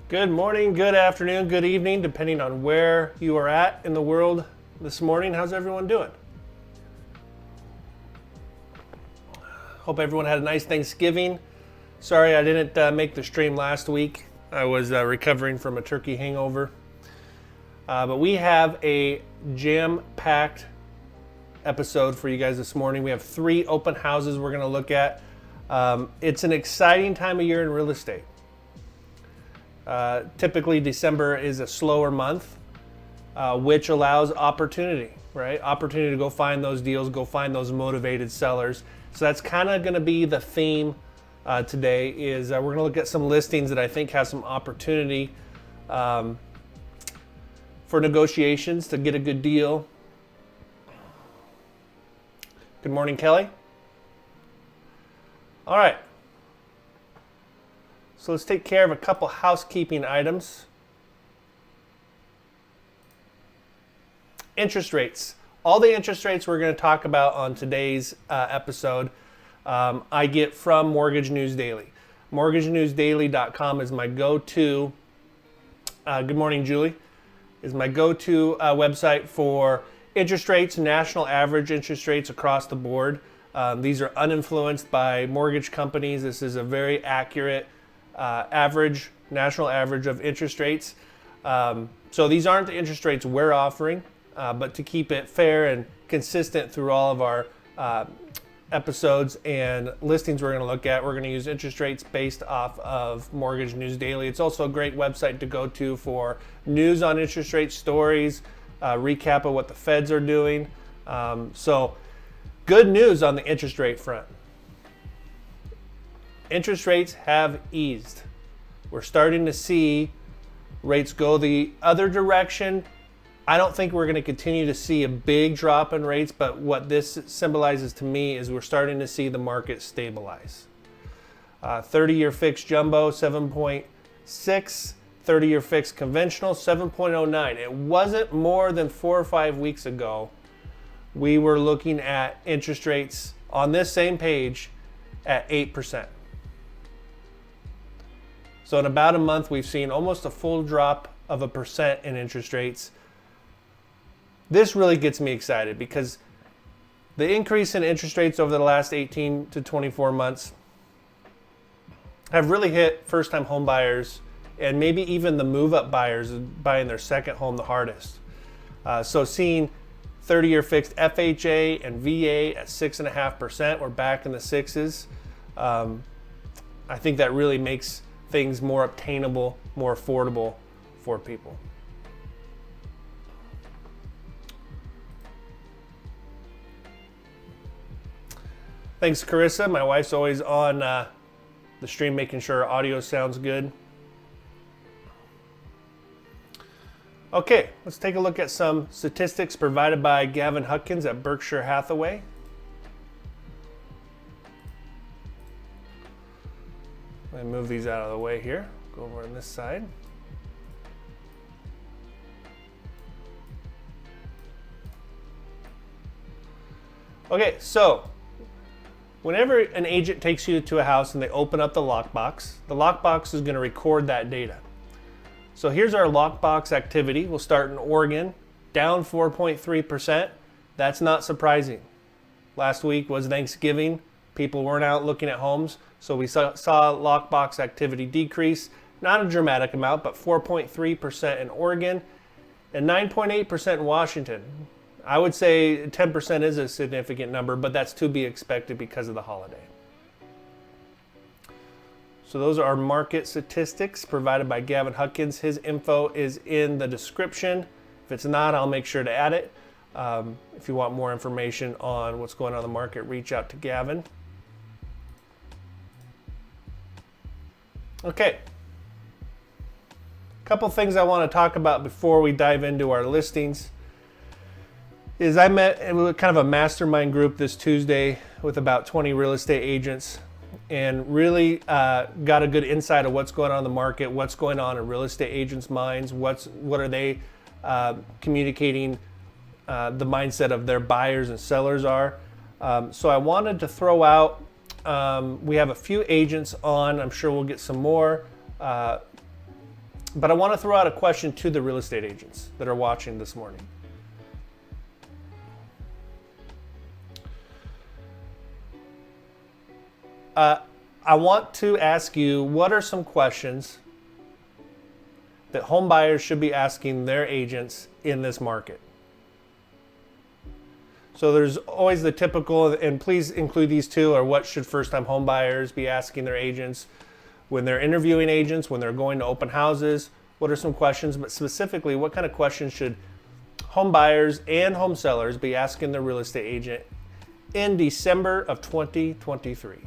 Good morning, good afternoon, good evening, depending on where you are at in the world this morning. How's everyone doing? Hope everyone had a nice Thanksgiving. Sorry I didn't make the stream last week. I was recovering from a turkey hangover. But we have a jam-packed episode for you guys this morning. We have 3 open houses we're going to look at. It's an exciting time of year in real estate. Typically December is a slower month, which allows opportunity, right? Opportunity to go find those deals, go find those motivated sellers. So that's kind of going to be the theme today is we're going to look at some listings that I think have some opportunity for negotiations to get a good deal. Good morning, Kelly. All right. So let's take care of a couple housekeeping items. Interest rates. All the interest rates we're going to talk about on today's episode, I get from Mortgage News Daily. MortgageNewsDaily.com is my go-to, good morning, Julie, is my go-to website for interest rates, national average interest rates across the board. These are uninfluenced by mortgage companies. This is a very accurate national average of interest rates. So these aren't the interest rates we're offering, but to keep it fair and consistent through all of our episodes and listings we're going to look at, we're going to use interest rates based off of Mortgage News Daily. It's also a great website to go to for news on interest rate stories, recap of what the feds are doing. So good news on the interest rate front. Interest rates have eased. We're starting to see rates go the other direction. I don't think we're going to continue to see a big drop in rates, but what this symbolizes to me is we're starting to see the market stabilize. 30-year fixed jumbo, 7.6, 30-year fixed conventional, 7.09. It wasn't more than 4 or 5 weeks ago we were looking at interest rates on this same page at 8%. So in about a month, we've seen almost a full drop of 1% in interest rates. This really gets me excited because the increase in interest rates over the last 18 to 24 months have really hit first-time home buyers and maybe even the move-up buyers buying their second home the hardest. So seeing 30-year fixed FHA and VA at 6.5%, we're back in the sixes. I think that really makes things more obtainable, more affordable for people. Thanks, Carissa. My wife's always on the stream making sure our audio sounds good. Okay, let's take a look at some statistics provided by Gavin Hutkins at Berkshire Hathaway. Let me move these out of the way here. Go over on this side. Okay, so whenever an agent takes you to a house and they open up the lockbox is going to record that data. So here's our lockbox activity. We'll start in Oregon, down 4.3%. That's not surprising. Last week was Thanksgiving. People weren't out looking at homes, so we saw lockbox activity decrease. Not a dramatic amount, but 4.3% in Oregon and 9.8% in Washington. I would say 10% is a significant number, but that's to be expected because of the holiday. So those are our market statistics provided by Gavin Hutkins. His info is in the description. If it's not, I'll make sure to add it. If you want more information on what's going on in the market, reach out to Gavin. Okay. A couple things I want to talk about before we dive into our listings is I met in kind of a mastermind group this Tuesday with about 20 real estate agents and really got a good insight of what's going on in the market, what's going on in real estate agents' minds, what are they communicating the mindset of their buyers and sellers are. So I wanted to throw out, we have a few agents on, I'm sure we'll get some more But I want to throw out a question to the real estate agents that are watching this morning. I want to ask you, what are some questions that home buyers should be asking their agents in this market? So there's always the typical, and please include these too, or what should first-time home buyers be asking their agents when they're interviewing agents, when they're going to open houses? What are some questions? But specifically, what kind of questions should home buyers and home sellers be asking their real estate agent in December of 2023?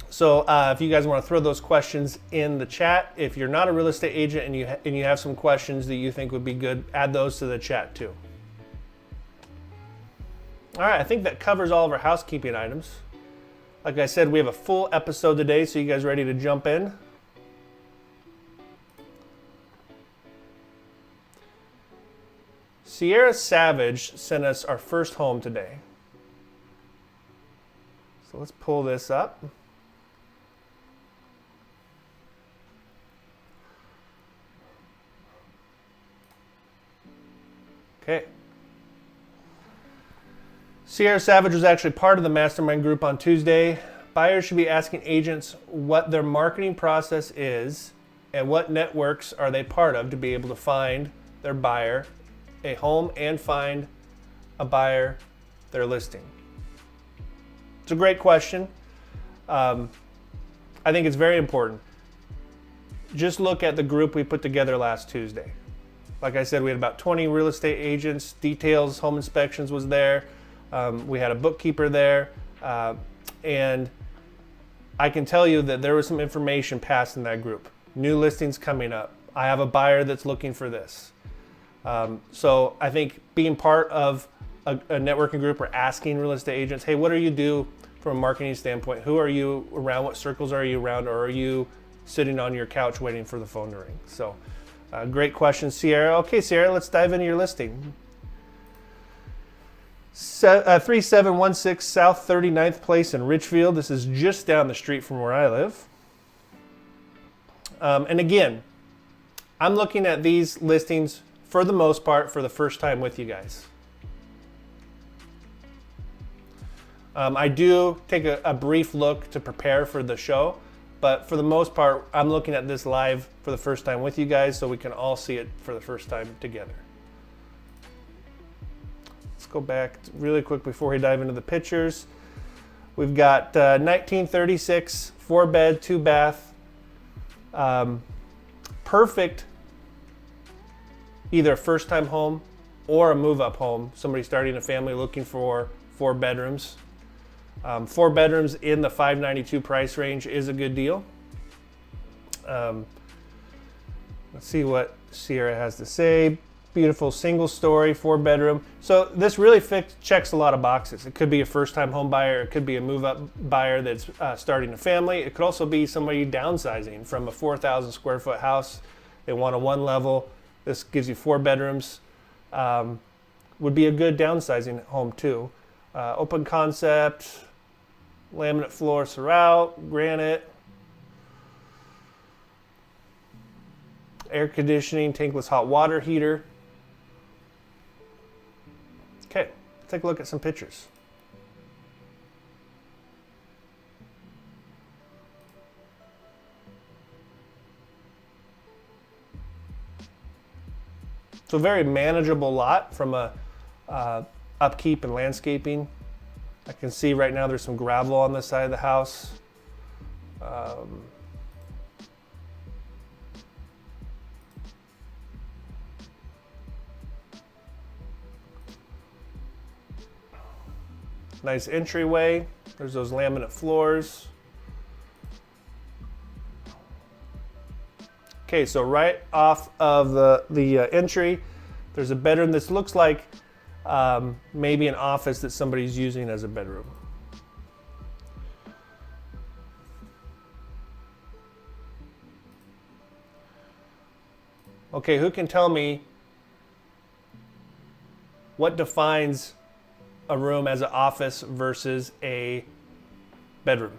So if you guys want to throw those questions in the chat, if you're not a real estate agent and you have some questions that you think would be good, add those to the chat too. All right, I think that covers all of our housekeeping items. Like I said, we have a full episode today, so you guys ready to jump in? Sierra Savage sent us our first home today. So let's pull this up. Okay. Sierra Savage was actually part of the mastermind group on Tuesday. Buyers should be asking agents what their marketing process is and what networks are they part of to be able to find their buyer a home and find a buyer their listing. It's a great question. I think it's very important. Just look at the group we put together last Tuesday. Like I said, we had about 20 real estate agents, details, home inspections was there. We had a bookkeeper there. And I can tell you that there was some information passed in that group. New listings coming up. I have a buyer that's looking for this. So I think being part of a networking group or asking real estate agents, hey, what do you do from a marketing standpoint? Who are you around? What circles are you around? Or are you sitting on your couch waiting for the phone to ring? So great question, Sierra. Okay, Sierra, let's dive into your listing. 3716 South 39th Place in Richfield. This is just down the street from where I live. And again, I'm looking at these listings for the most part for the first time with you guys. I do take a brief look to prepare for the show, but for the most part, I'm looking at this live for the first time with you guys so we can all see it for the first time together. Let's go back really quick before we dive into the pictures. We've got 1936, 4-bed, 2-bath. Perfect either a first-time home or a move-up home. Somebody starting a family looking for 4 bedrooms. 4 bedrooms in the $592 price range is a good deal. Let's see what Sierra has to say. Beautiful single story, 4-bedroom. So this really checks a lot of boxes. It could be a first-time home buyer. It could be a move-up buyer that's starting a family. It could also be somebody downsizing from a 4,000 square foot house. They want a 1-level. This gives you 4 bedrooms. Would be a good downsizing home too. Open concept, laminate floor throughout, granite, air conditioning, tankless hot water heater. Okay, let's take a look at some pictures. So very manageable lot from a upkeep and landscaping. I can see right now there's some gravel on this side of the house. Nice entryway. There's those laminate floors. Okay, so right off of the entry, there's a bedroom. This looks like maybe an office that somebody's using as a bedroom. Okay, who can tell me what defines a room as an office versus a bedroom?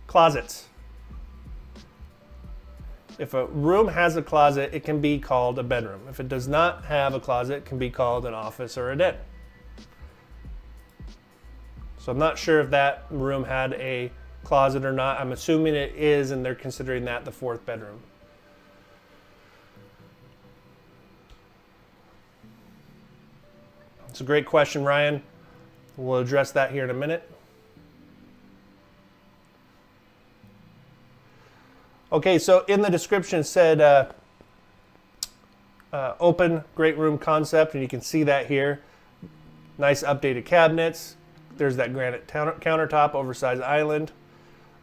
Closets. If a room has a closet, it can be called a bedroom. If it does not have a closet, it can be called an office or a den. So I'm not sure if that room had a closet or not. I'm assuming it is, and they're considering that the fourth bedroom. It's a great question, Ryan. We'll address that here in a minute. Okay, so in the description it said open great room concept, and you can see that here. Nice updated cabinets. There's that granite countertop, oversized island.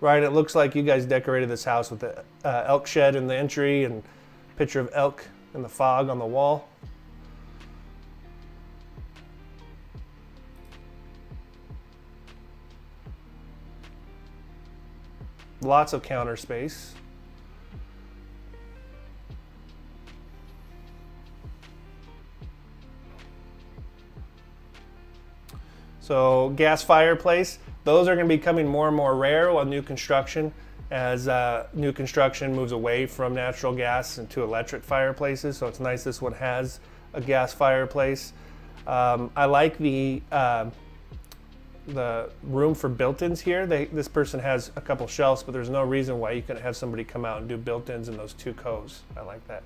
Ryan, it looks like you guys decorated this house with the elk shed in the entry and picture of elk in the fog on the wall. Lots of counter space. So gas fireplace, those are going to be becoming more and more rare on new construction as new construction moves away from natural gas into electric fireplaces. So it's nice this one has a gas fireplace. I like the room for built-ins here. This person has a couple shelves, but there's no reason why you couldn't have somebody come out and do built-ins in those two coves. I like that.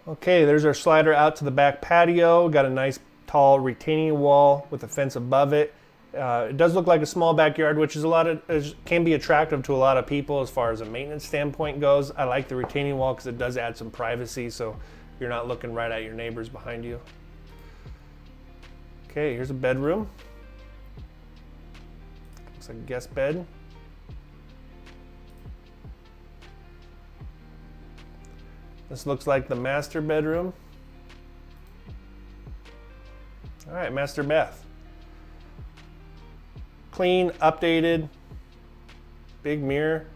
Okay, there's our slider out to the back patio. Got a nice tall retaining wall with a fence above it. It does look like a small backyard, which is can be attractive to a lot of people as far as a maintenance standpoint goes. I like the retaining wall because it does add some privacy, so you're not looking right at your neighbors behind you. Okay, here's a bedroom. Looks like a guest bed. This looks like the master bedroom. All right, master bath. Clean, updated, big mirror,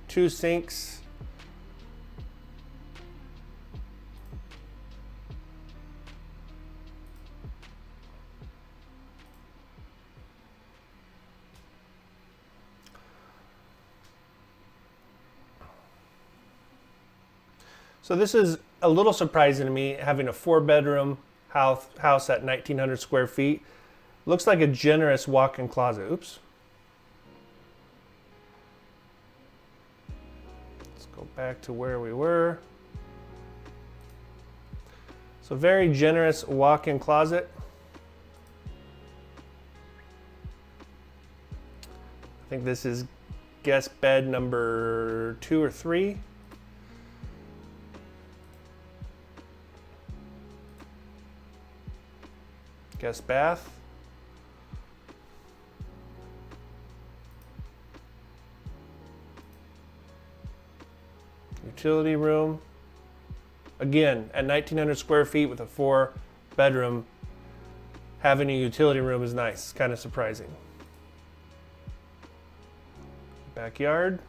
2 sinks. So this is a little surprising to me, having a 4-bedroom house at 1,900 square feet. Looks like a generous walk-in closet. Oops. Let's go back to where we were. So very generous walk-in closet. I think this is guest bed number 2 or 3. Guest bath. Utility room. Again, at 1,900 square feet with a 4-bedroom, having a utility room is nice. It's kind of surprising. Backyard.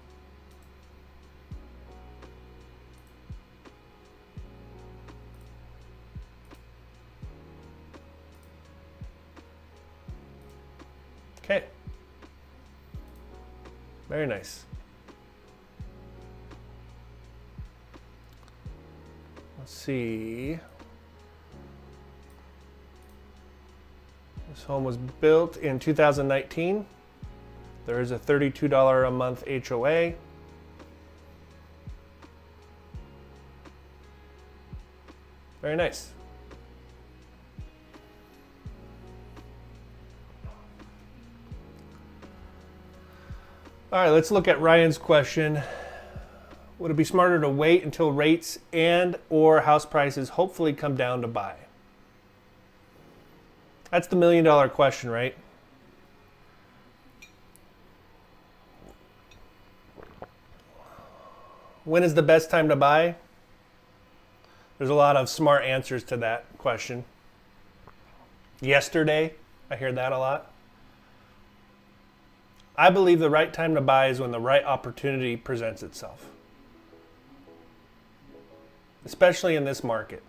Okay. Very nice. Let's see. This home was built in 2019. There is a $32 a month HOA. Very nice. All right, let's look at Ryan's question. Would it be smarter to wait until rates and or house prices hopefully come down to buy? That's the million-dollar question, right? When is the best time to buy? There's a lot of smart answers to that question. yesterday. I hear that a lot. I believe the right time to buy is when the right opportunity presents itself, especially in this market.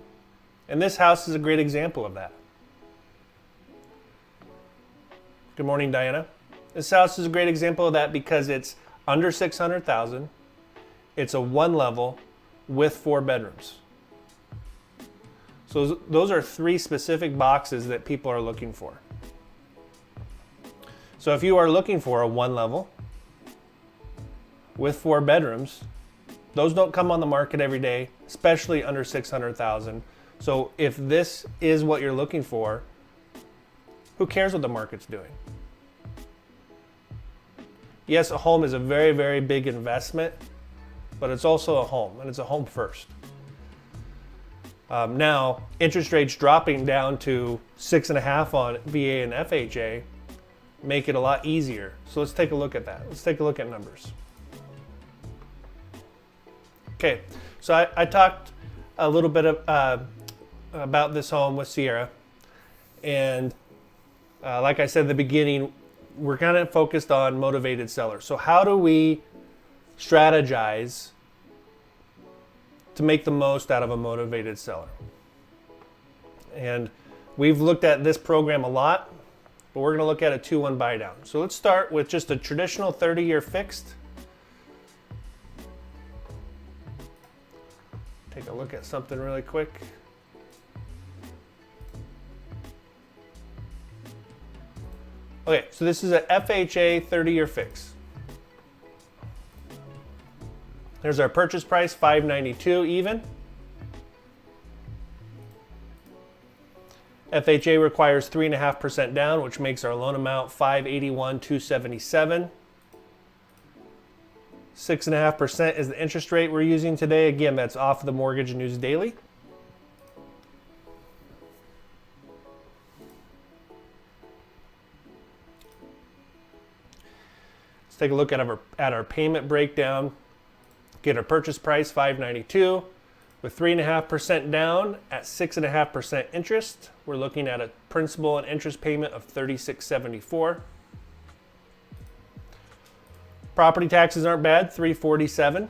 And this house is a great example of that. Good morning, Diana. This house is a great example of that because it's under $600,000. It's a one level with 4 bedrooms. So those are 3 specific boxes that people are looking for. So if you are looking for a one level with 4 bedrooms, those don't come on the market every day, especially under $600,000. So if this is what you're looking for, who cares what the market's doing? Yes, a home is a very, very big investment, but it's also a home, and it's a home first. Now, interest rates dropping down to 6.5 on VA and FHA make it a lot easier. So let's take a look at that. Let's take a look at numbers. Okay, so I talked a little bit about this home with Sierra, and like I said at the beginning, we're kind of focused on motivated sellers. So how do we strategize to make the most out of a motivated seller? And we've looked at this program a lot, but we're going to look at a 2-1 buy down. So let's start with just a traditional 30-year fixed. Take a look at something really quick. Okay, so this is a FHA 30-year fix. There's our purchase price, $592 even. FHA requires 3.5% down, which makes our loan amount $581,277. 6.5% is the interest rate we're using today. Again, that's off the Mortgage News Daily. Let's take a look at our payment breakdown. Get our purchase price, $592, with 3.5% down at 6.5% interest. We're looking at a principal and interest payment of $36.74. Property taxes aren't bad, $347.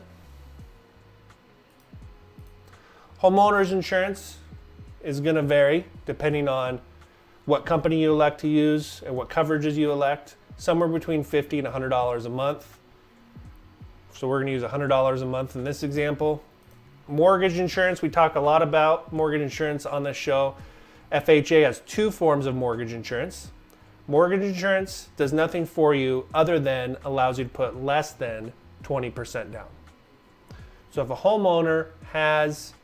Homeowners insurance is going to vary depending on what company you elect to use and what coverages you elect. Somewhere between $50 and $100 a month. So we're going to use $100 a month in this example. Mortgage insurance, we talk a lot about mortgage insurance on this show. FHA has 2 forms of mortgage insurance. Mortgage insurance does nothing for you other than allows you to put less than 20% down. So if a homeowner has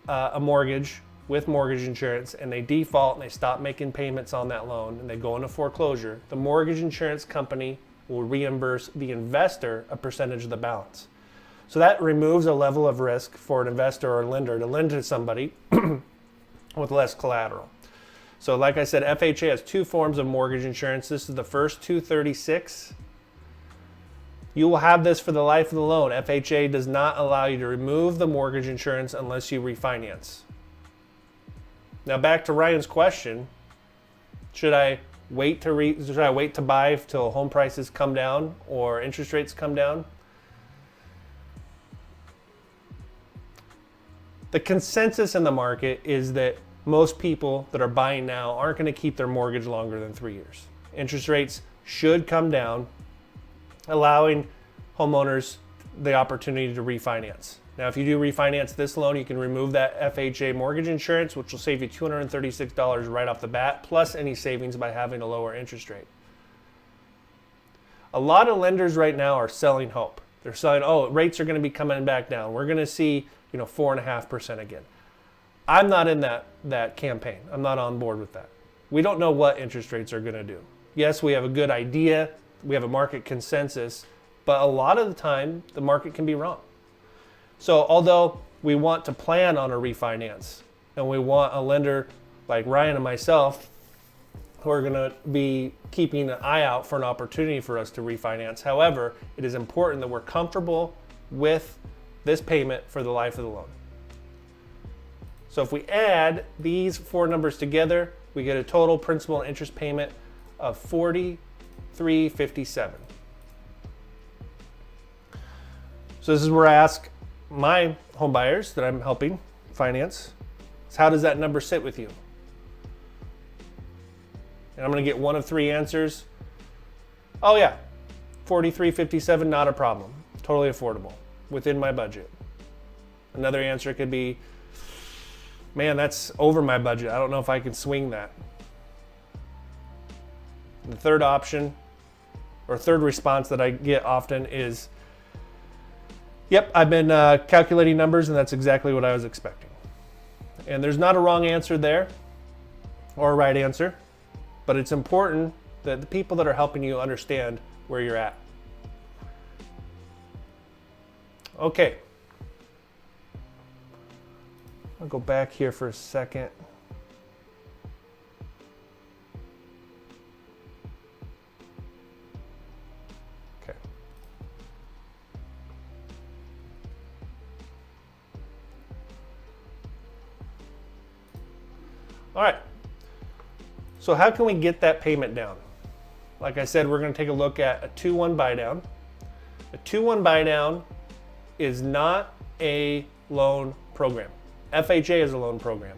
a mortgage with mortgage insurance and they default and they stop making payments on that loan and they go into foreclosure, the mortgage insurance company will reimburse the investor a percentage of the balance. So that removes a level of risk for an investor or a lender to lend to somebody with less collateral. So like I said, FHA has 2 forms of mortgage insurance. This is the first $236. You will have this for the life of the loan. FHA does not allow you to remove the mortgage insurance unless you refinance. Now back to Ryan's question, should I wait to buy till home prices come down or interest rates come down? The consensus in the market is that most people that are buying now aren't going to keep their mortgage longer than 3 years. Interest rates should come down, allowing homeowners the opportunity to refinance. Now, if you do refinance this loan, you can remove that FHA mortgage insurance, which will save you $236 right off the bat, plus any savings by having a lower interest rate. A lot of lenders right now are selling hope. They're selling, oh, rates are going to be coming back down. We're going to see, 4.5% again. I'm not in that campaign. I'm not on board with that. We don't know what interest rates are going to do. Yes, we have a good idea. We have a market consensus, but a lot of the time, the market can be wrong. So although we want to plan on a refinance and we want a lender like Ryan and myself who are going to be keeping an eye out for an opportunity for us to refinance, however, it is important that we're comfortable with this payment for the life of the loan. So if we add these 4 numbers together, we get a total principal and interest payment of $43.57. So this is where I ask my home buyers that I'm helping finance, is how does that number sit with you? And I'm going to get one of three answers. Oh yeah, $43.57, not a problem. Totally affordable, within my budget. Another answer could be, man, that's over my budget. I don't know if I can swing that. The third option, or third response that I get often is, yep, I've been calculating numbers and that's exactly what I was expecting. And there's not a wrong answer there or a right answer, but it's important that the people that are helping you understand where you're at. Okay. I'll go back here for a second. Okay. All right. So how can we get that payment down? Like I said, we're going to take a look at a 2-1 buy down. A 2-1 buy down is not a loan program. FHA is a loan program.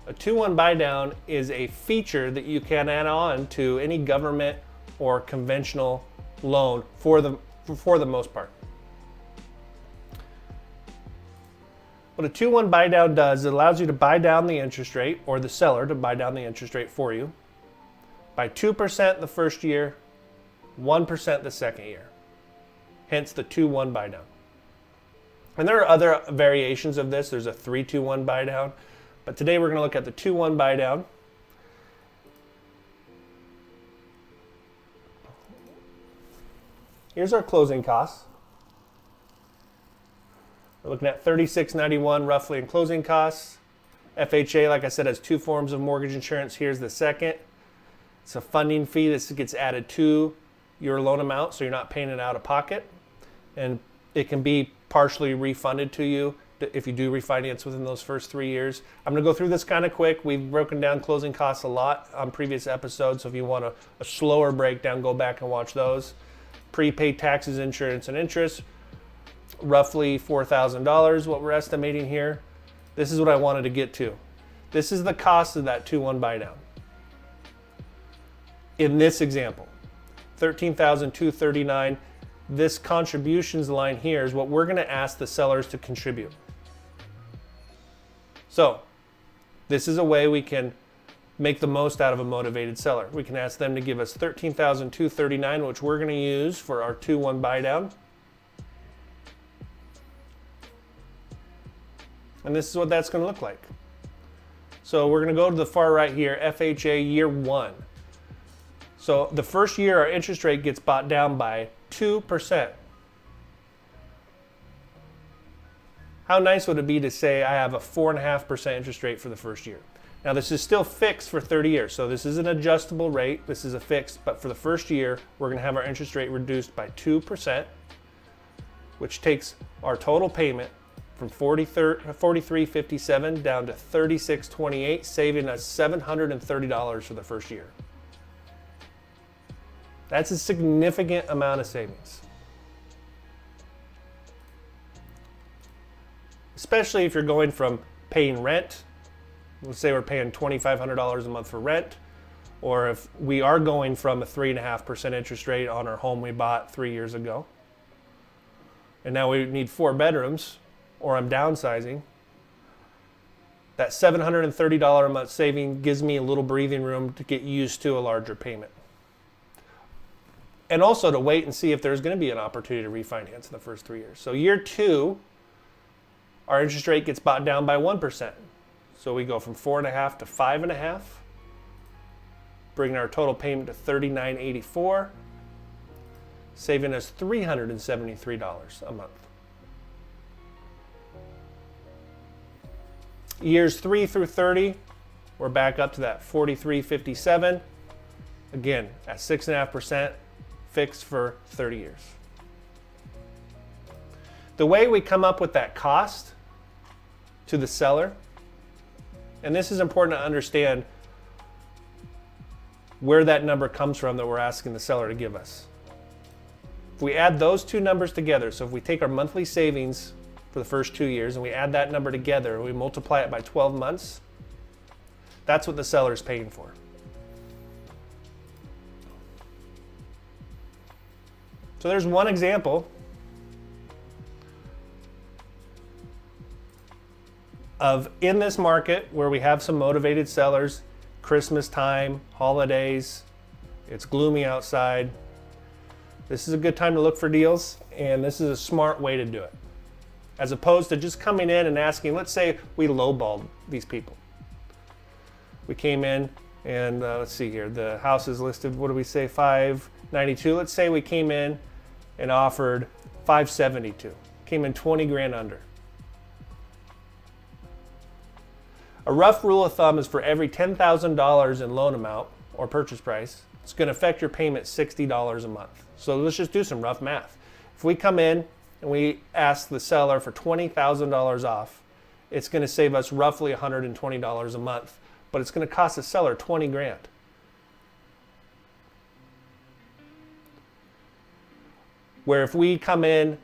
A 2-1 buy down is a feature that you can add on to any government or conventional loan for the most part. What a 2-1 buy down does, it allows you to buy down the interest rate, or the seller to buy down the interest rate for you, by 2% the first year, 1% the second year. Hence the 2-1 buy down. And there are other variations of this. There's a 3-2-1 buy down, but today we're going to look at the 2-1 buy down. Here's our closing costs. We're looking at $36.91 roughly in closing costs. FHA, like I said, has two forms of mortgage insurance. Here's the second. It's a funding fee. This gets added to your loan amount, so you're not paying it out of pocket. And it can be partially refunded to you if you do refinance within those first 3 years. I'm going to go through this kind of quick. We've broken down closing costs a lot on previous episodes, so if you want a slower breakdown, go back and watch those. Prepaid taxes, insurance, and interest, roughly $4,000, what we're estimating here. This is what I wanted to get to. This is the cost of that 2-1 buy down. In this example, $13,239. This contributions line here is what we're going to ask the sellers to contribute. So this is a way we can make the most out of a motivated seller. We can ask them to give us $13,239, which we're going to use for our 2-1 buy down. And this is what that's going to look like. So we're going to go to the far right here, FHA year 1. So the first year our interest rate gets bought down by 2%. How nice would it be to say I have a 4.5% interest rate for the first year? Now this is still fixed for 30 years, so this is an adjustable rate. This is a fixed, but for the first year, we're going to have our interest rate reduced by 2%, which takes our total payment from $43.57 down to $36.28, saving us $730 for the first year. That's a significant amount of savings. Especially if you're going from paying rent, let's say we're paying $2,500 a month for rent, or if we are going from a 3.5% interest rate on our home we bought 3 years ago, and now we need 4 bedrooms, or I'm downsizing, that $730 a month saving gives me a little breathing room to get used to a larger payment. And also to wait and see if there's going to be an opportunity to refinance in the first 3 years. So year 2, our interest rate gets bought down by 1%. So we go from 4.5 to 5.5, bringing our total payment to $39.84, saving us $373 a month. Years 3 through 30, we're back up to that $43.57. Again, at 6.5%, fixed for 30 years. The way we come up with that cost to the seller, and this is important to understand, where that number comes from that we're asking the seller to give us. If we add those two numbers together, so if we take our monthly savings for the first 2 years and we add that number together and we multiply it by 12 months, that's what the seller is paying for. So there's one example of, in this market where we have some motivated sellers, Christmas time, holidays, it's gloomy outside. This is a good time to look for deals, and this is a smart way to do it. As opposed to just coming in and asking, let's say we lowballed these people. We came in and let's see here, the house is listed, what do we say, $592. Let's say we came in and offered $572. Came in 20 grand under. A rough rule of thumb is for every $10,000 in loan amount or purchase price, it's going to affect your payment $60 a month. So let's just do some rough math. If we come in and we ask the seller for $20,000 off, it's going to save us roughly $120 a month, but it's going to cost the seller 20 grand. Where if we come in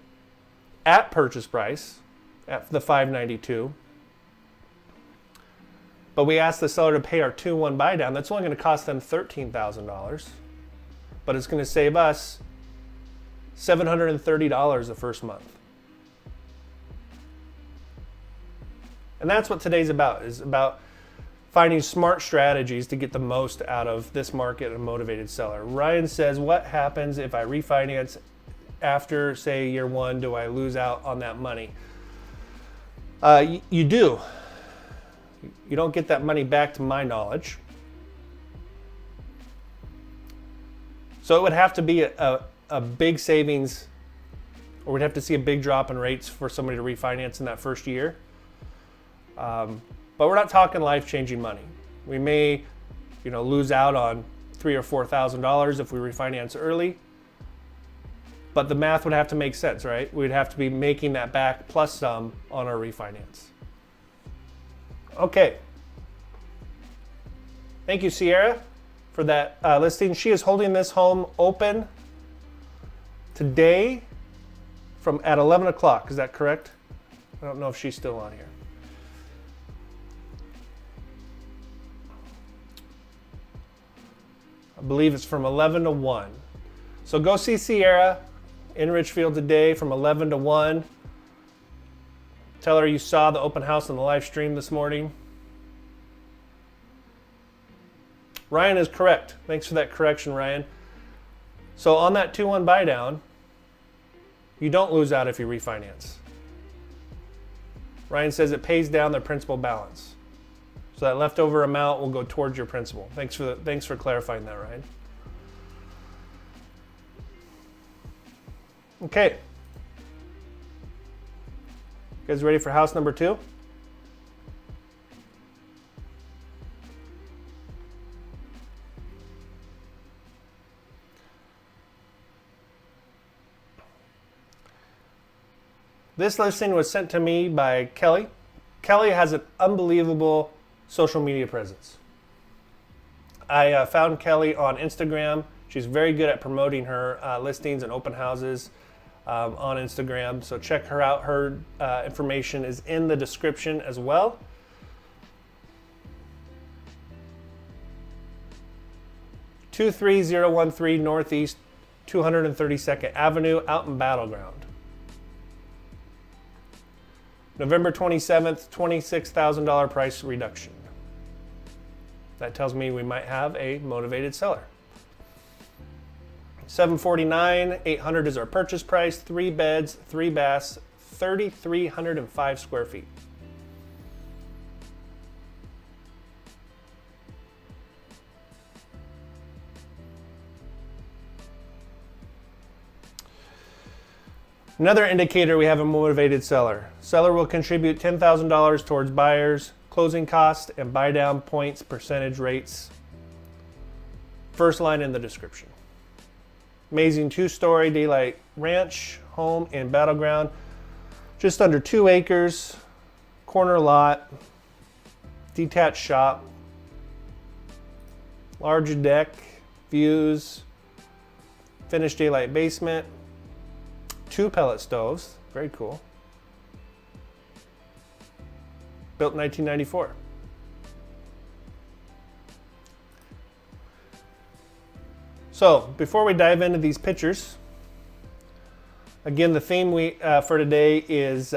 at purchase price, at the $592, but we ask the seller to pay our 2-1 buy down, that's only going to cost them $13,000, but it's going to save us $730 the first month. And that's what today's about, is about finding smart strategies to get the most out of this market and motivated seller. Ryan says, what happens if I refinance after, say, year 1? Do I lose out on that money? You do. You don't get that money back, to my knowledge. So it would have to be a big savings, or we'd have to see a big drop in rates for somebody to refinance in that first year. But we're not talking life-changing money. We may, lose out on $3,000 or $4,000 if we refinance early. But the math would have to make sense, right? We'd have to be making that back plus some on our refinance. Okay. Thank you, Sierra, for that listing. She is holding this home open today at 11 o'clock. Is that correct? I don't know if she's still on here. I believe it's from 11 to 1. So go see Sierra in Richfield today from 11 to 1. Tell her you saw the open house on the live stream this morning. Ryan is correct. Thanks for that correction, Ryan. So on that 2-1 buy down, you don't lose out if you refinance. Ryan says it pays down their principal balance. So that leftover amount will go towards your principal. Thanks for clarifying that, Ryan. Okay. You guys ready for house number 2? This listing was sent to me by Kelly. Kelly has an unbelievable social media presence. I found Kelly on Instagram. She's very good at promoting her listings and open houses on Instagram. So check her out. Her information is in the description as well. $23013 Northeast 232nd Avenue out in Battleground. November 27th, $26,000 price reduction. That tells me we might have a motivated seller. $749, $800 is our purchase price. 3 beds, 3 baths, 3,305 square feet. Another indicator we have a motivated seller. Seller will contribute $10,000 towards buyers, closing costs, and buy down points, percentage rates. First line in the description. Amazing 2-story daylight ranch home in Battleground. Just under 2 acres, corner lot, detached shop, large deck, views, finished daylight basement, 2 pellet stoves, very cool. Built in 1994. So before we dive into these pictures, again, the theme for today is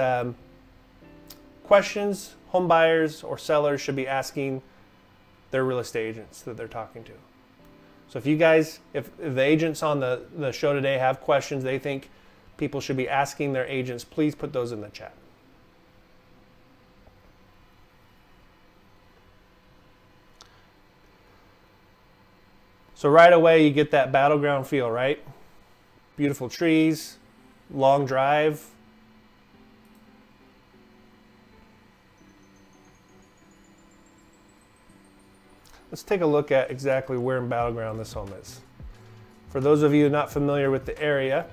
questions home buyers or sellers should be asking their real estate agents that they're talking to. So if you guys, if the agents on the show today have questions they think people should be asking their agents, please put those in the chat. So right away you get that battleground feel, right? Beautiful trees, long drive. Let's take a look at exactly where in Battleground this home is. For those of you not familiar with the area,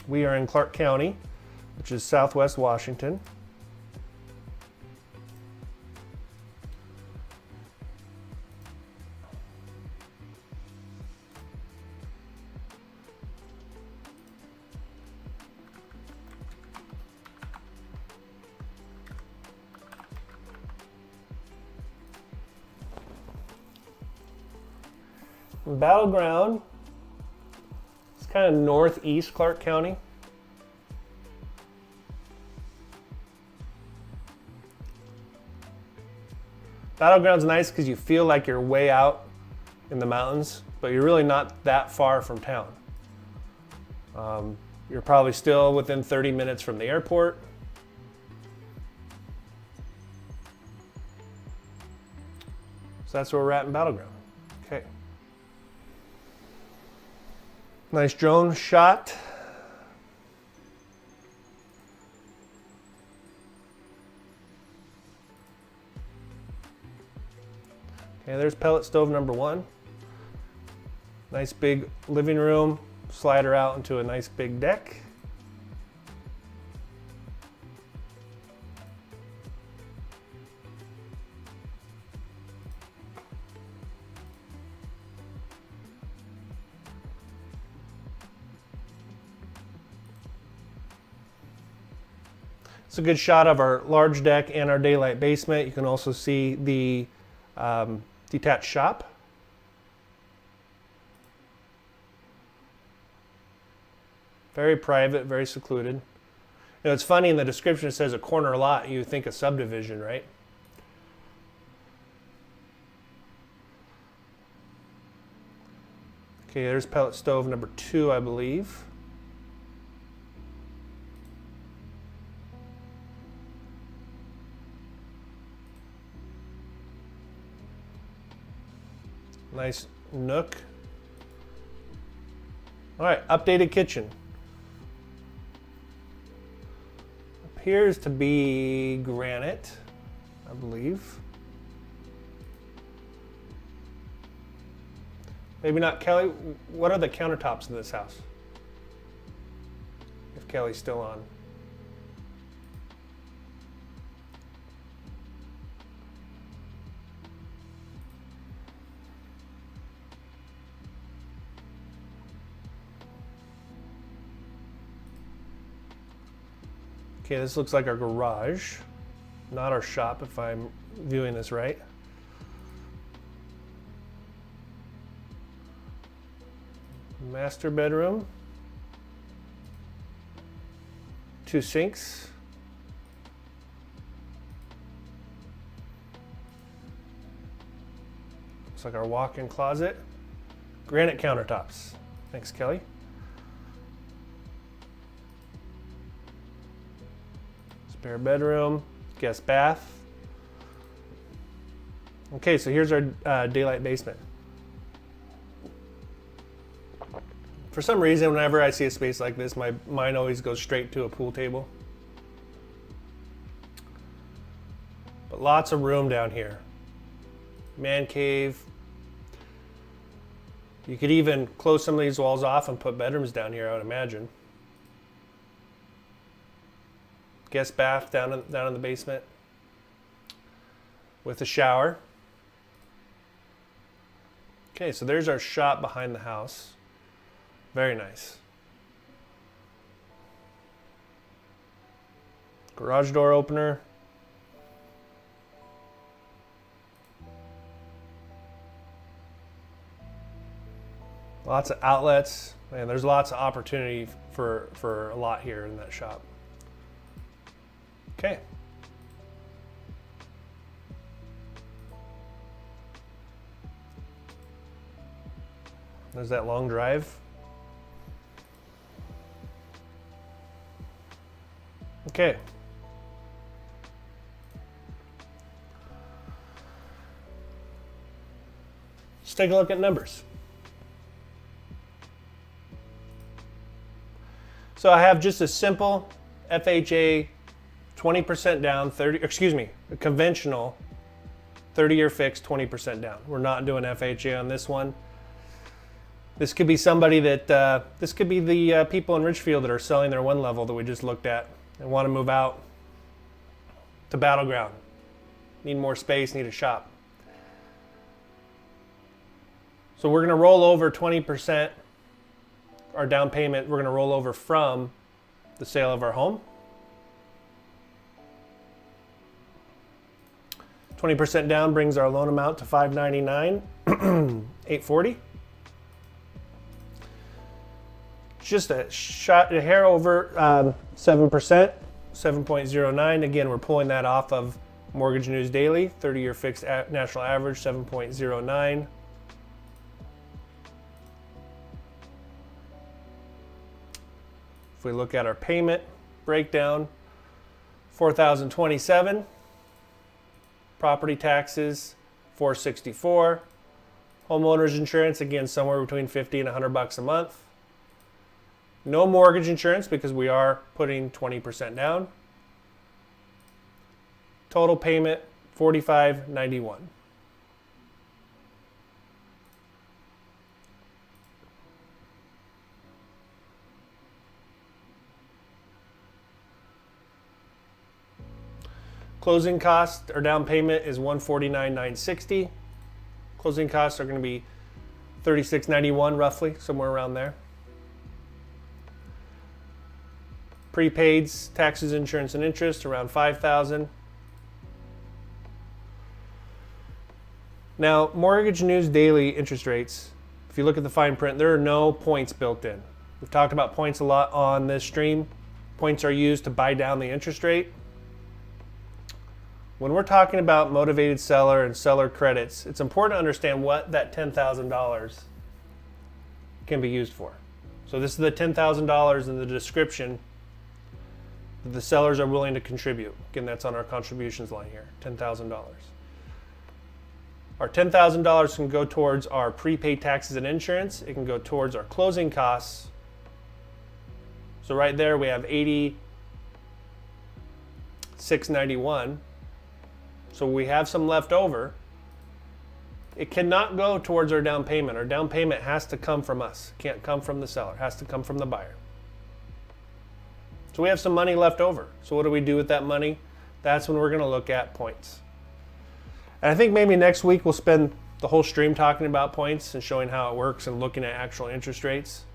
we are in Clark County, which is Southwest Washington. Battleground, it's kind of northeast Clark County. Battleground's nice because you feel like you're way out in the mountains, but you're really not that far from town. You're probably still within 30 minutes from the airport. So that's where we're at in Battleground. Okay. Nice drone shot. Okay, there's pellet stove number 1. Nice big living room, slider out into a nice big deck. It's a good shot of our large deck and our daylight basement. You can also see the detached shop. Very private, very secluded. You know, it's funny in the description it says a corner lot. You think a subdivision, right? Okay, there's pellet stove number 2, I believe. Nice nook. All right, updated kitchen. Appears to be granite, I believe. Maybe not. Kelly, what are the countertops in this house? If Kelly's still on. Okay, this looks like our garage, not our shop if I'm viewing this right. Master bedroom. 2 sinks. Looks like our walk-in closet. Granite countertops. Thanks, Kelly. Spare bedroom, guest bath. Okay, so here's our daylight basement. For some reason, whenever I see a space like this, my mind always goes straight to a pool table. But lots of room down here. Man cave. You could even close some of these walls off and put bedrooms down here, I would imagine. Guest bath down in the basement. with a shower. Okay, so there's our shop behind the house. Very nice. Garage door opener. Lots of outlets. Man, there's lots of opportunity for a lot here in that shop. Okay. There's that long drive. Okay. Let's take a look at numbers. So I have just a simple FHA 20% down, a conventional 30-year fixed 20% down. We're not doing FHA on this one. This could be somebody that, this could be the people in Richfield that are selling their one level that we just looked at and want to move out to Battleground. Need more space, need a shop. So we're going to roll over 20%, our down payment, we're going to roll over from the sale of our home. 20% down brings our loan amount to $599, $840. Just a hair over 7%, 7.09. Again, we're pulling that off of Mortgage News Daily, 30-year fixed national average, 7.09. If we look at our payment breakdown, $4,027. Property taxes, $464. Homeowners insurance, again, somewhere between $50 and $100 a month. No mortgage insurance because we are putting 20% down. Total payment, $45.91. Closing cost or down payment is $149,960. Closing costs are going to be $36.91 roughly, somewhere around there. Prepaids, taxes, insurance, and interest around $5,000. Now, Mortgage News Daily interest rates, if you look at the fine print, there are no points built in. We've talked about points a lot on this stream. Points are used to buy down the interest rate. When we're talking about motivated seller and seller credits, it's important to understand what that $10,000 can be used for. So this is the $10,000 in the description that the sellers are willing to contribute. Again, that's on our contributions line here, $10,000. Our $10,000 can go towards our prepaid taxes and insurance. It can go towards our closing costs. So right there we have $86.91. So we have some left over. It cannot go towards our down payment. Our down payment has to come from us. It can't come from the seller. It has to come from the buyer. So we have some money left over. So what do we do with that money? That's when we're going to look at points. And I think maybe next week we'll spend the whole stream talking about points and showing how it works and looking at actual interest rates.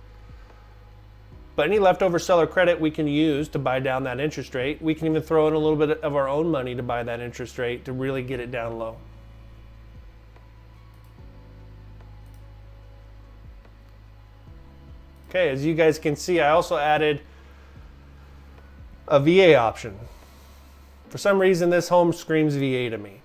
But any leftover seller credit we can use to buy down that interest rate. We can even throw in a little bit of our own money to buy that interest rate to really get it down low. Okay, as you guys can see, I also added a VA option. For some reason, this home screams VA to me.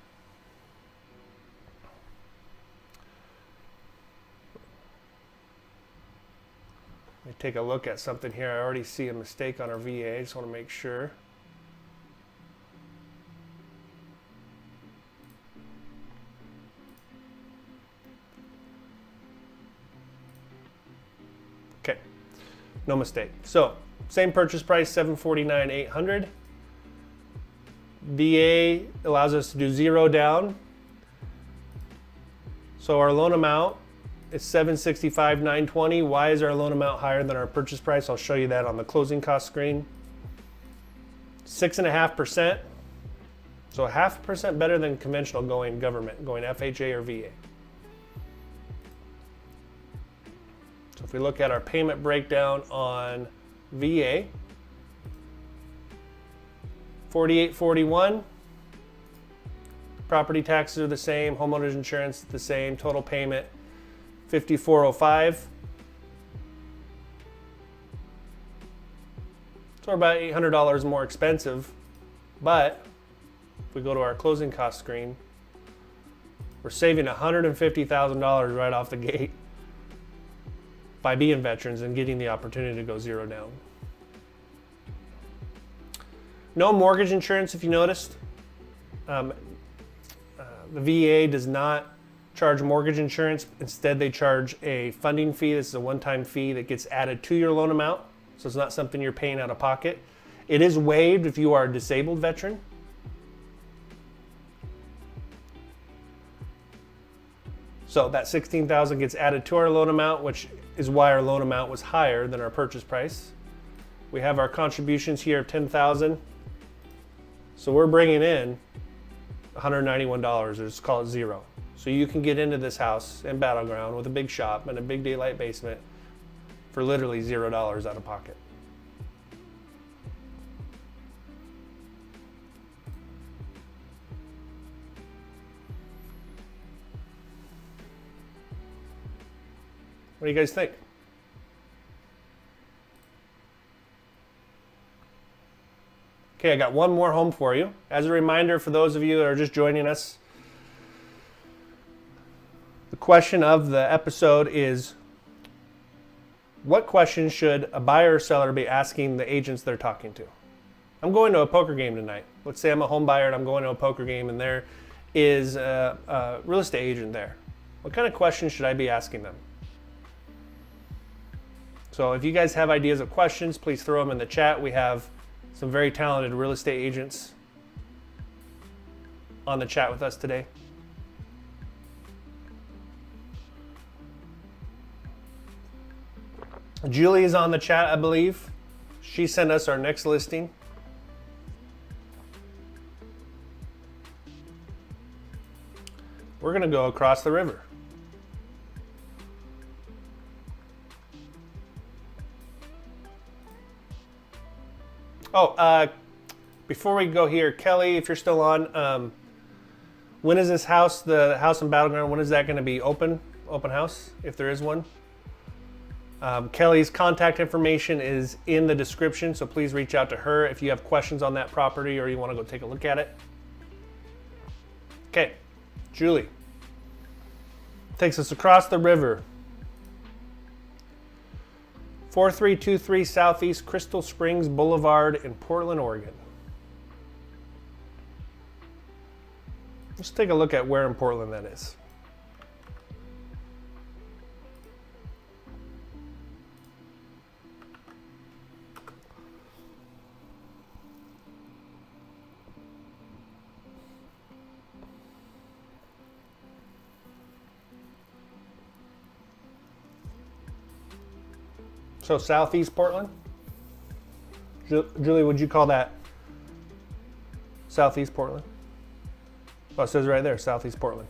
Let me take a look at something here. I already see a mistake on our VA. I just want to make sure. Okay, no mistake. So, same purchase price, $749,800. VA allows us to do 0 down. So our loan amount is $765,920. Why is our loan amount higher than our purchase price? I'll show you that on the closing cost screen. 6.5%. So 0.5% better than conventional going government, going FHA or VA. So if we look at our payment breakdown on VA, $48.41. Property taxes are the same, homeowners insurance the same, total payment $54.05. So we're about $800 more expensive, but if we go to our closing cost screen, we're saving $150,000 right off the gate by being veterans and getting the opportunity to go zero down. No mortgage insurance, if you noticed. The VA does not charge mortgage insurance. Instead, they charge a funding fee. This is a one-time fee that gets added to your loan amount. So it's not something you're paying out of pocket. It is waived if you are a disabled veteran. So that $16,000 gets added to our loan amount, which is why our loan amount was higher than our purchase price. We have our contributions here of $10,000. So we're bringing in $191, or just call it zero. So you can get into this house in Battleground with a big shop and a big daylight basement for literally $0 out of pocket. What do you guys think? Okay, I got one more home for you. As a reminder, for those of you that are just joining us, the question of the episode is, what questions should a buyer or seller be asking the agents they're talking to? I'm going to a poker game tonight. Let's say I'm a home buyer and I'm going to a poker game and there is a real estate agent there. What kind of questions should I be asking them? So if you guys have ideas of questions, please throw them in the chat. We have some very talented real estate agents on the chat with us today. Julie is on the chat, I believe. She sent us our next listing. We're going to go across the river. Oh, before we go here, Kelly, if you're still on, when is this house, the house in Battleground, when is that going to be open house, if there is one? Kelly's contact information is in the description, so please reach out to her if you have questions on that property or you want to go take a look at it. Okay, Julie takes us across the river. 4323 Southeast Crystal Springs Boulevard in Portland, Oregon. Let's take a look at where in Portland that is. So Southeast Portland? Julie, would you call that Southeast Portland? Oh, it says right there, Southeast Portland.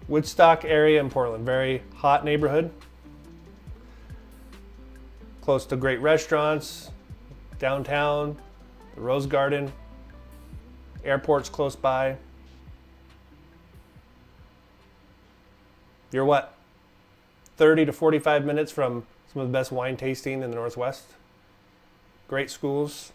Woodstock area in Portland, very hot neighborhood. Close to great restaurants, downtown, the Rose Garden, airport's close by. You're what, 30 to 45 minutes from some of the best wine tasting in the Northwest. Great schools.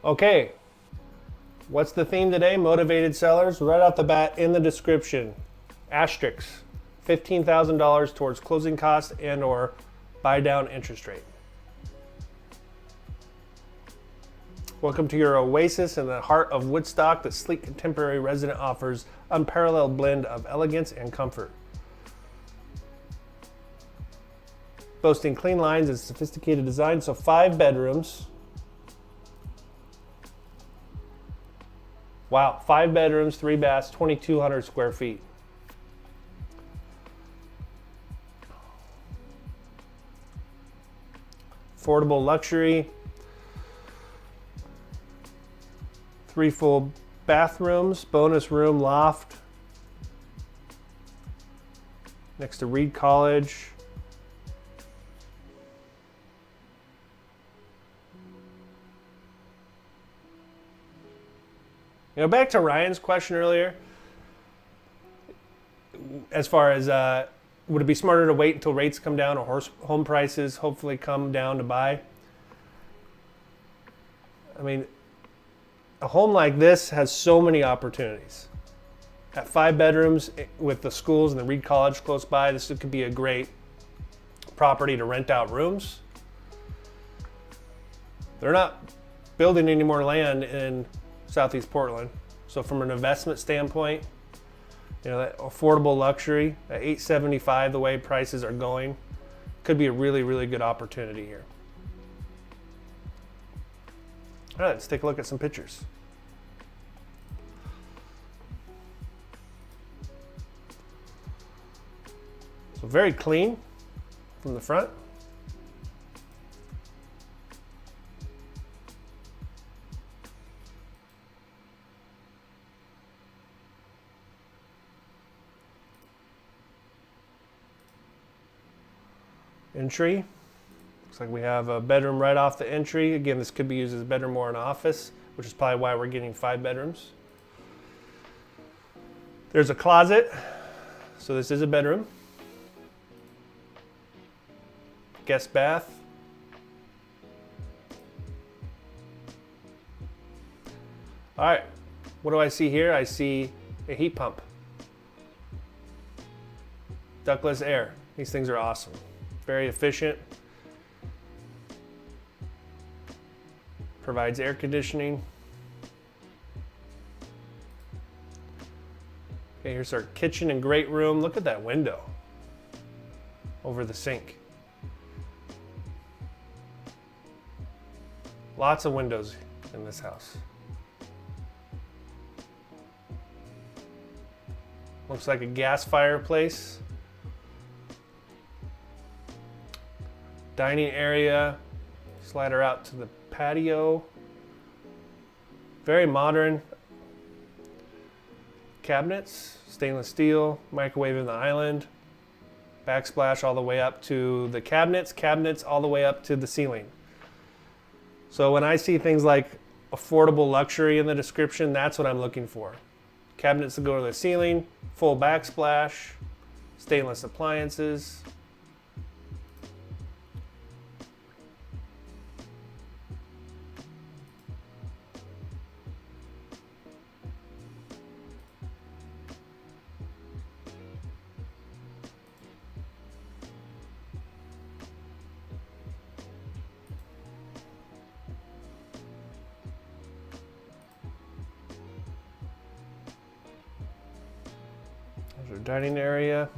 Okay, what's the theme today? Motivated sellers. Right off the bat in the description, asterisks, $15,000 towards closing costs and or buy down interest rate. Welcome to your oasis in the heart of Woodstock. The sleek contemporary resident offers unparalleled blend of elegance and comfort. Boasting clean lines and sophisticated design, so 5 bedrooms. Wow, 5 bedrooms, 3 baths, 2,200 square feet. Affordable luxury. 3 full bathrooms, bonus room, loft. Next to Reed College. You know, back to Ryan's question earlier, as far as would it be smarter to wait until rates come down or home prices hopefully come down to buy? I mean, a home like this has so many opportunities. At 5 bedrooms with the schools and the Reed College close by, this could be a great property to rent out rooms. They're not building any more land in Southeast Portland. So from an investment standpoint, you know, that affordable luxury at $875, the way prices are going, could be a really, really good opportunity here. All right, let's take a look at some pictures. So very clean from the front. Entry. Looks like we have a bedroom right off the entry. Again, this could be used as a bedroom or an office, which is probably why we're getting 5 bedrooms. There's a closet. So this is a bedroom. Guest bath. All right, what do I see here? I see a heat pump. Ductless air. These things are awesome. Very efficient. Provides air conditioning. Okay, here's our kitchen and great room. Look at that window over the sink. Lots of windows in this house. Looks like a gas fireplace. Dining area. Slide her out to the patio. Very modern. Cabinets, stainless steel, microwave in the island. Backsplash all the way up to the cabinets, cabinets all the way up to the ceiling. So when I see things like affordable luxury in the description, that's what I'm looking for. Cabinets that go to the ceiling, full backsplash, stainless appliances. There's our dining area.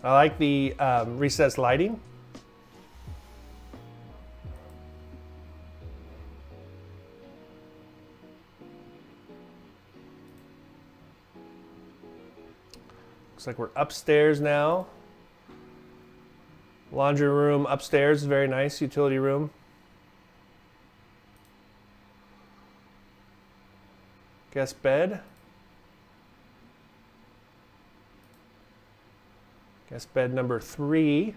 I like the recessed lighting. Looks like we're upstairs now. Laundry room upstairs, very nice utility room. Guest bed. Guest bed number 3.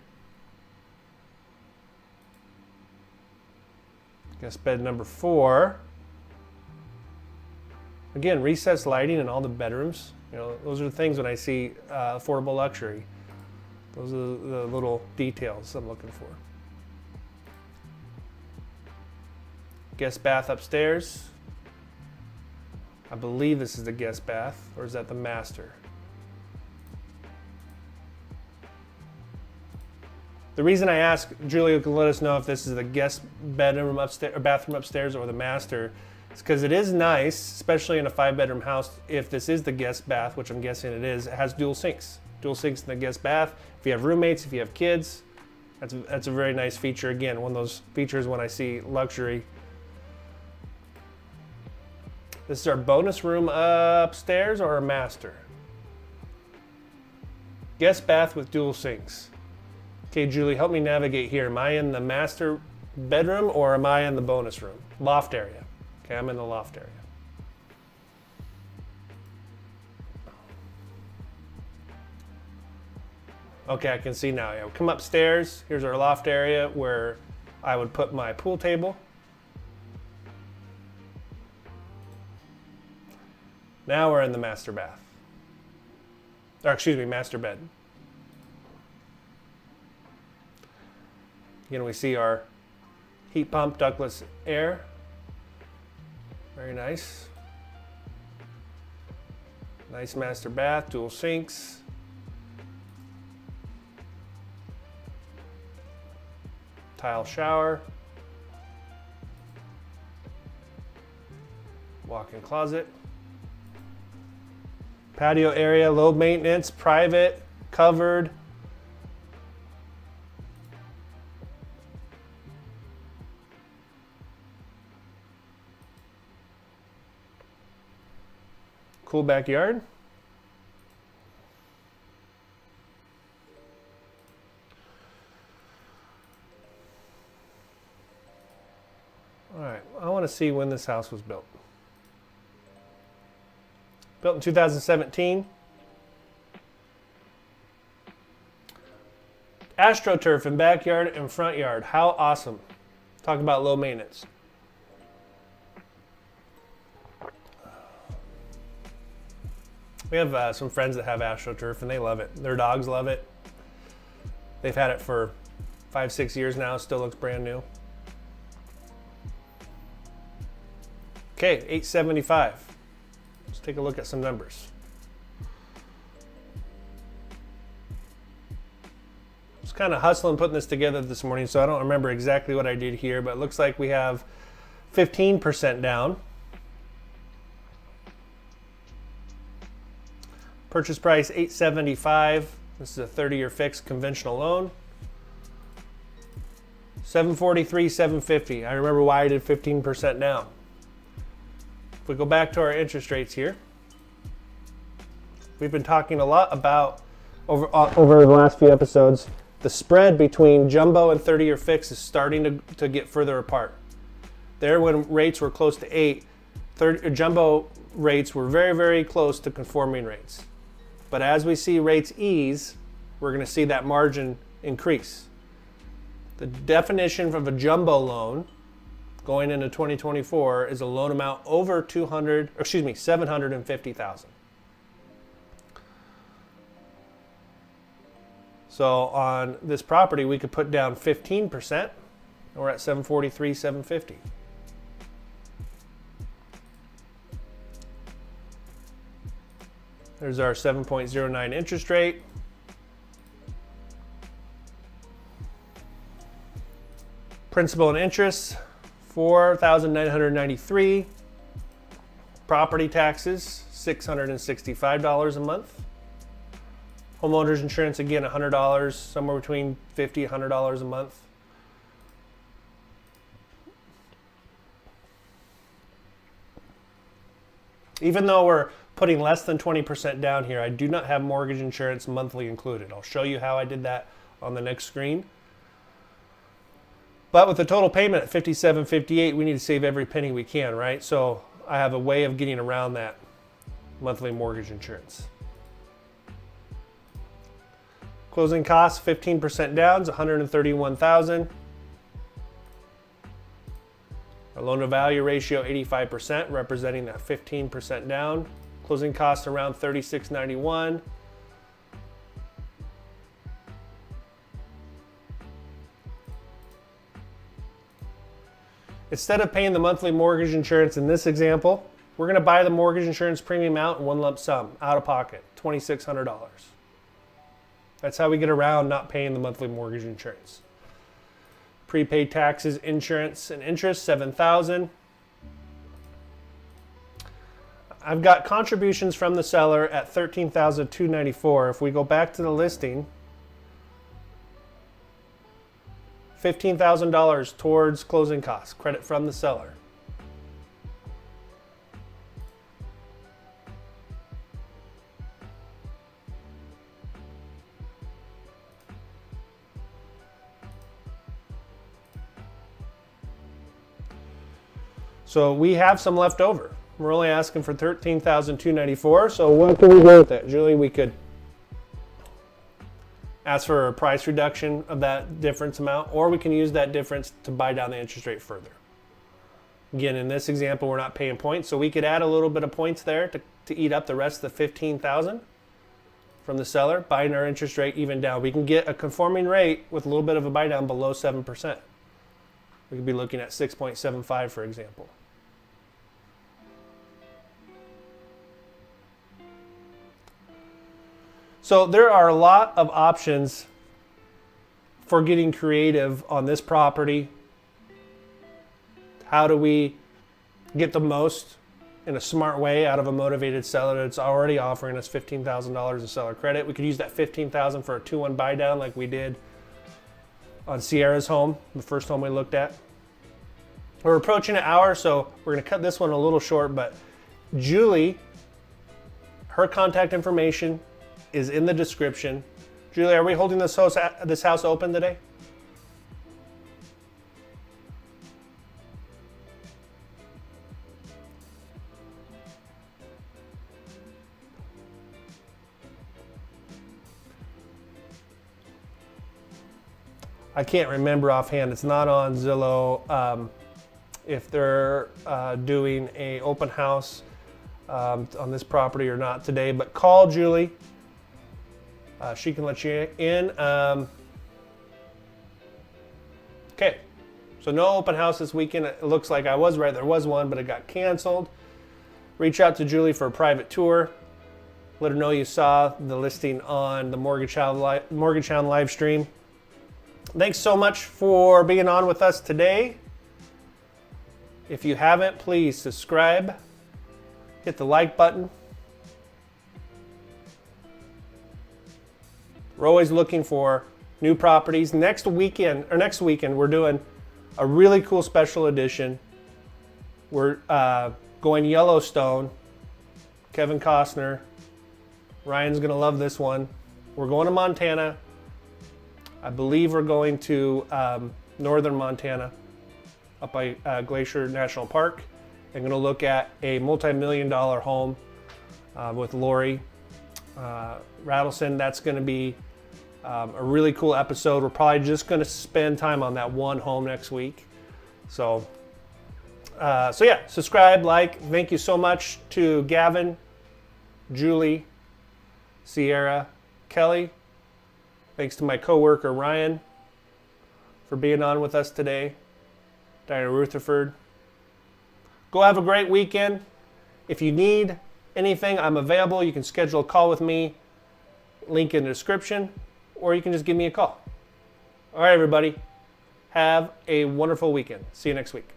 Guest bed number 4. Again, recessed lighting in all the bedrooms. You know, those are the things when I see affordable luxury. Those are the little details I'm looking for. Guest bath upstairs. I believe this is the guest bath, or is that the master? The reason I ask, Julia can let us know if this is the guest bedroom upstairs or bathroom upstairs or the master, is because it is nice, especially in a 5-bedroom house, if this is the guest bath, which I'm guessing it is, it has dual sinks. Dual sinks in the guest bath. If you have roommates, if you have kids, That's a very nice feature. Again, one of those features when I see luxury. This is our bonus room upstairs or a master? Guest bath with dual sinks. Okay, Julie, help me navigate here. Am I in the master bedroom or am I in the bonus room? Loft area. Okay, I'm in the loft area. Okay, I can see now. Yeah, come upstairs. Here's our loft area where I would put my pool table. Now we're in the master bath. Or excuse me, master bed. Again, we see our heat pump, ductless air. Very nice. Nice master bath, dual sinks. Tile shower. Walk-in closet. Patio area, low maintenance, private, covered. Cool backyard. All right, I want to see when this house was built. Built in 2017. AstroTurf in backyard and front yard. How awesome. Talk about low maintenance. We have some friends that have AstroTurf and they love it. Their dogs love it. They've had it for 5-6 years now. Still looks brand new. Okay, $875. Let's take a look at some numbers. Just kind of hustling putting this together this morning, so I don't remember exactly what I did here, but it looks like we have 15% down. Purchase price $875. This is a 30-year fixed conventional loan. $743, $750. I remember why I did 15% down. If we go back to our interest rates here, we've been talking a lot about over the last few episodes, the spread between jumbo and 30-year fixed is starting to get further apart. There, when rates were close to 8, jumbo rates were very, very close to conforming rates. But as we see rates ease, we're going to see that margin increase. The definition of a jumbo loan going into 2024 is a loan amount over $750,000. So on this property, we could put down 15%, and we're at $743,000, $750,000. There's our 7.09 interest rate. Principal and interest, $4,993. Property taxes, $665 a month. Homeowners insurance, again, $100, somewhere between $50 and $100 a month. Even though we're putting less than 20% down here, I do not have mortgage insurance monthly included. I'll show you how I did that on the next screen. But with the total payment at $57.58, we need to save every penny we can, right? So I have a way of getting around that monthly mortgage insurance. Closing costs, 15% down is $131,000. Our loan to value ratio, 85%, representing that 15% down. Closing costs around $36.91. Instead of paying the monthly mortgage insurance in this example, we're going to buy the mortgage insurance premium out in one lump sum, out of pocket, $2,600. That's how we get around not paying the monthly mortgage insurance. Prepaid taxes, insurance, and interest, $7,000. I've got contributions from the seller at $13,294. If we go back to the listing, $15,000 towards closing costs, credit from the seller. So we have some left over. We're only asking for $13,294. So what can we do with that? Julie, we could ask for a price reduction of that difference amount, or we can use that difference to buy down the interest rate further. Again, in this example, we're not paying points, so we could add a little bit of points there to eat up the rest of the $15,000 from the seller, buying our interest rate even down. We can get a conforming rate with a little bit of a buy down below 7%. We could be looking at 6.75, for example. So there are a lot of options for getting creative on this property. How do we get the most in a smart way out of a motivated seller that's already offering us $15,000 of seller credit? We could use that $15,000 for a 2-1 buy down like we did on Sierra's home, the first home we looked at. We're approaching an hour, so we're going to cut this one a little short, but Julie, her contact information is in the description. Julie, are we holding this house open today? I can't remember offhand. It's not on Zillow. If they're doing a open house on this property or not today, but call Julie. She can let you in. Okay, so no open house this weekend. It looks like I was right. There was one, but it got canceled. Reach out to Julie for a private tour. Let her know you saw the listing on the Mortgage Hound live stream. Thanks so much for being on with us today. If you haven't, please subscribe. Hit the like button. We're always looking for new properties. Next weekend, we're doing a really cool special edition. We're going Yellowstone. Kevin Costner. Ryan's gonna love this one. We're going to Montana. I believe we're going to northern Montana, up by Glacier National Park. I'm gonna look at a multi-million-dollar home with Lori Rattleson. That's gonna be a really cool episode. We're probably just going to spend time on that one home next week. So yeah, subscribe, like. Thank you so much to Gavin, Julie, Sierra, Kelly. Thanks to my coworker Ryan for being on with us today. Diana Rutherford. Go have a great weekend. If you need anything, I'm available. You can schedule a call with me. Link in the description. Or you can just give me a call. All right, everybody. Have a wonderful weekend. See you next week.